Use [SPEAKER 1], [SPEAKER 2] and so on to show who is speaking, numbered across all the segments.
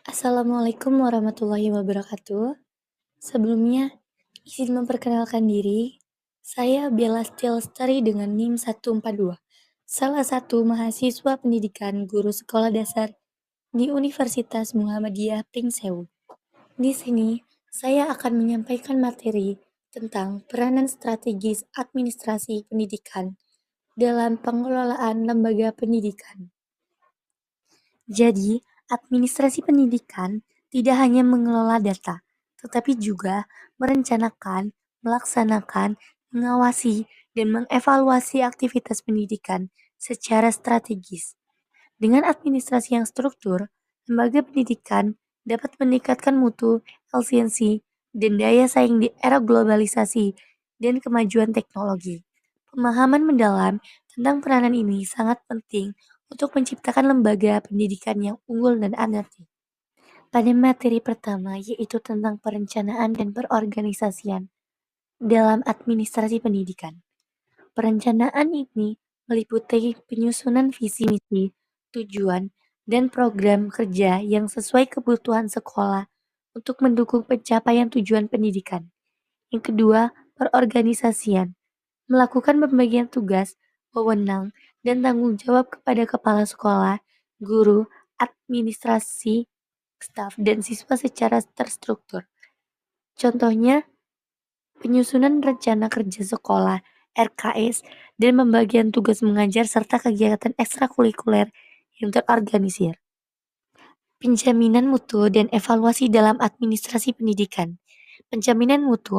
[SPEAKER 1] Assalamualaikum warahmatullahi wabarakatuh. Sebelumnya, izin memperkenalkan diri. Saya Bella Lestari dengan NIM 142, salah satu mahasiswa pendidikan guru sekolah dasar di Universitas Muhammadiyah Pringsewu. Di sini, saya akan menyampaikan materi tentang peranan strategis administrasi pendidikan dalam pengelolaan lembaga pendidikan. Jadi, administrasi pendidikan tidak hanya mengelola data, tetapi juga merencanakan, melaksanakan, mengawasi, dan mengevaluasi aktivitas pendidikan secara strategis. Dengan administrasi yang struktur, lembaga pendidikan dapat meningkatkan mutu, efisiensi, dan daya saing di era globalisasi dan kemajuan teknologi. Pemahaman mendalam tentang peranan ini sangat penting untuk menciptakan lembaga pendidikan yang unggul dan adaptif. Pada materi pertama, yaitu tentang perencanaan dan perorganisasian dalam administrasi pendidikan. Perencanaan ini meliputi penyusunan visi misi, tujuan, dan program kerja yang sesuai kebutuhan sekolah untuk mendukung pencapaian tujuan pendidikan. Yang kedua, perorganisasian, melakukan pembagian tugas, wewenang, dan tanggung jawab kepada kepala sekolah, guru, administrasi, staf, dan siswa secara terstruktur. Contohnya, penyusunan rencana kerja sekolah, RKS, dan pembagian tugas mengajar serta kegiatan ekstrakurikuler yang terorganisir. Penjaminan mutu dan evaluasi dalam administrasi pendidikan. Penjaminan mutu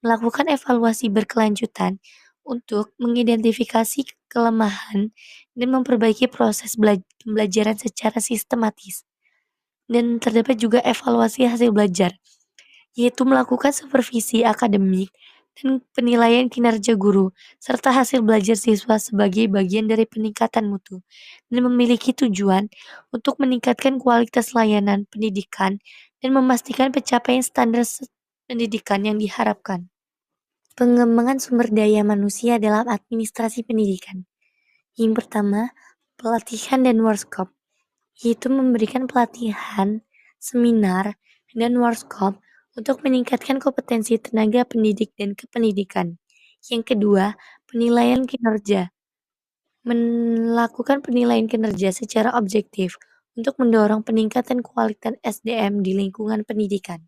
[SPEAKER 1] melakukan evaluasi berkelanjutan untuk mengidentifikasi kelemahan dan memperbaiki proses pembelajaran secara sistematis. Dan terdapat juga evaluasi hasil belajar, yaitu melakukan supervisi akademik dan penilaian kinerja guru, serta hasil belajar siswa sebagai bagian dari peningkatan mutu, dan memiliki tujuan untuk meningkatkan kualitas layanan pendidikan dan memastikan pencapaian standar pendidikan yang diharapkan. Pengembangan sumber daya manusia dalam administrasi pendidikan. Yang pertama, pelatihan dan workshop, yaitu memberikan pelatihan, seminar, dan workshop untuk meningkatkan kompetensi tenaga pendidik dan kependidikan. Yang kedua, penilaian kinerja. Melakukan penilaian kinerja secara objektif untuk mendorong peningkatan kualitas SDM di lingkungan pendidikan.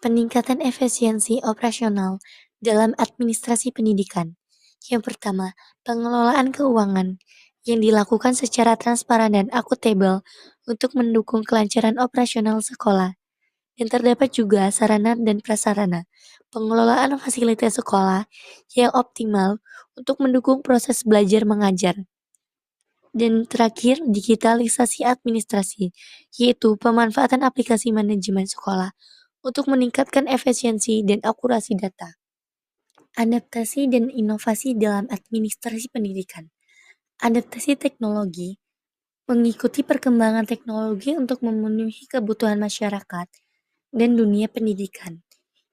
[SPEAKER 1] Peningkatan efisiensi operasional dalam administrasi pendidikan. Yang pertama, pengelolaan keuangan yang dilakukan secara transparan dan akuntabel untuk mendukung kelancaran operasional sekolah. Dan terdapat juga sarana dan prasarana, pengelolaan fasilitas sekolah yang optimal untuk mendukung proses belajar mengajar. Dan terakhir, digitalisasi administrasi, yaitu pemanfaatan aplikasi manajemen sekolah untuk meningkatkan efisiensi dan akurasi data. Adaptasi dan inovasi dalam administrasi pendidikan. Adaptasi teknologi mengikuti perkembangan teknologi untuk memenuhi kebutuhan masyarakat dan dunia pendidikan.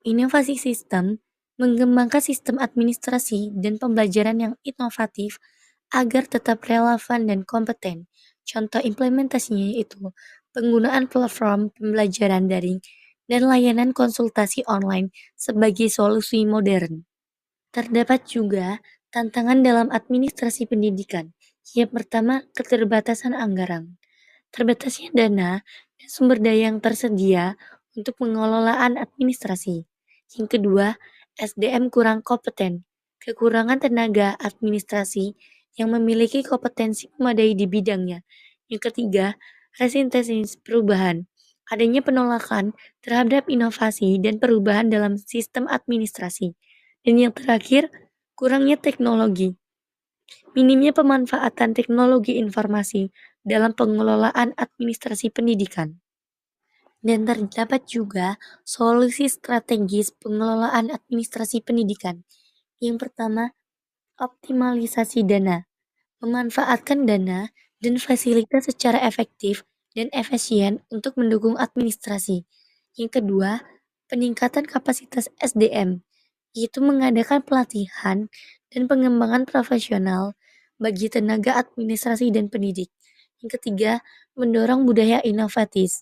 [SPEAKER 1] Inovasi sistem mengembangkan sistem administrasi dan pembelajaran yang inovatif agar tetap relevan dan kompeten. Contoh implementasinya yaitu penggunaan platform pembelajaran daring dan layanan konsultasi online sebagai solusi modern. Terdapat juga tantangan dalam administrasi pendidikan. Yang pertama, keterbatasan anggaran. Terbatasnya dana dan sumber daya yang tersedia untuk pengelolaan administrasi. Yang kedua, SDM kurang kompeten. Kekurangan tenaga administrasi yang memiliki kompetensi memadai di bidangnya. Yang ketiga, resistensi perubahan. Adanya penolakan terhadap inovasi dan perubahan dalam sistem administrasi. Dan yang terakhir, kurangnya teknologi. Minimnya pemanfaatan teknologi informasi dalam pengelolaan administrasi pendidikan. Dan terdapat juga solusi strategis pengelolaan administrasi pendidikan. Yang pertama, optimalisasi dana. Memanfaatkan dana dan fasilitas secara efektif dan efisien untuk mendukung administrasi. Yang kedua, peningkatan kapasitas SDM yaitu mengadakan pelatihan dan pengembangan profesional bagi tenaga administrasi dan pendidik. Yang ketiga, mendorong budaya inovatif,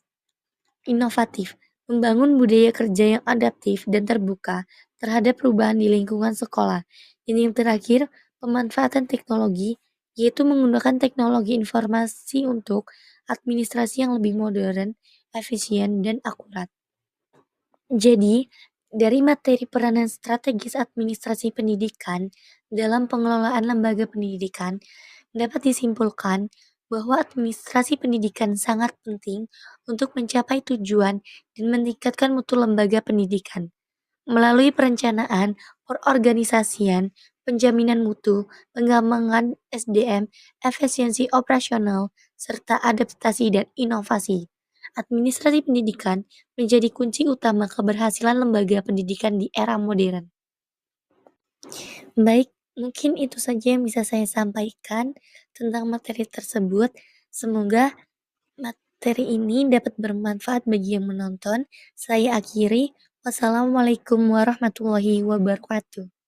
[SPEAKER 1] membangun budaya kerja yang adaptif dan terbuka terhadap perubahan di lingkungan sekolah. Dan yang terakhir, pemanfaatan teknologi, yaitu menggunakan teknologi informasi untuk administrasi yang lebih modern, efisien, dan akurat. Jadi, dari materi peranan strategis administrasi pendidikan dalam pengelolaan lembaga pendidikan, dapat disimpulkan bahwa administrasi pendidikan sangat penting untuk mencapai tujuan dan meningkatkan mutu lembaga pendidikan. Melalui perencanaan, perorganisasian, penjaminan mutu, pengembangan SDM, efisiensi operasional, serta adaptasi dan inovasi. Administrasi pendidikan menjadi kunci utama keberhasilan lembaga pendidikan di era modern. Baik, mungkin itu saja yang bisa saya sampaikan tentang materi tersebut. Semoga materi ini dapat bermanfaat bagi yang menonton. Saya akhiri. Wassalamualaikum warahmatullahi wabarakatuh.